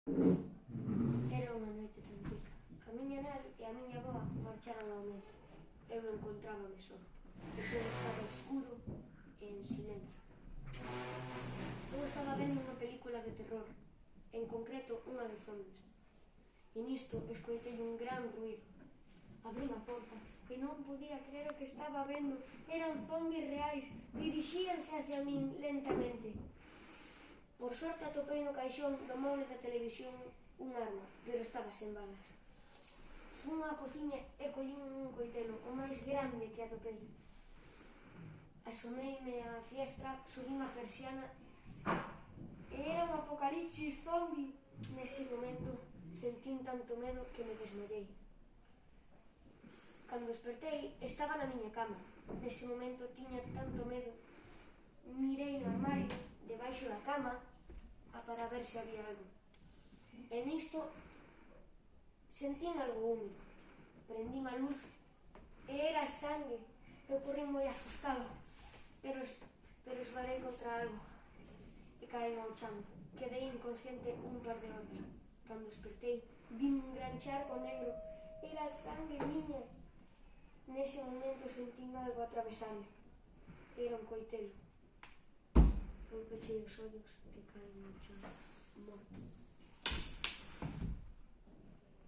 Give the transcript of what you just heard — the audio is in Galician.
Era unha noite tranquila. A miña nai e a miña avoa marcharon ao medio. Eu encontrábame só. E todo estaba escuro e en silencio. Eu estaba vendo unha película de terror, en concreto unha de zombies. E nisto escoitei un gran ruido. Abrín a porta e non podía creer o que estaba vendo. Eran zombies reais, dirixíanse hacia min lentamente. Por sorte atopei no caixón do moble da televisión un arma, pero estaba sen balas. Fun á cociña e collín un coitelo, o máis grande que atopei. Asomeime á fiestra, subín a persiana e era un apocalipsis zombi. Nese momento sentín tanto medo que me desmayei. Cando despertei, estaba na miña cama. Nese momento tiña tanto medo. Mirei no armario, debaixo da cama, para ver se había algo. E nisto sentín algo húmido. Prendín a luz e era sangue. Eu corrín moi asustado, pero esbarei contra algo e caí ao chan. Quedei inconsciente un par de horas. Cando despertei, vin un gran charco negro. Era sangue miña. Nese momento sentín algo atravesarme. Era un coitelo. Eu pechei os ollos e caí no chan, morto.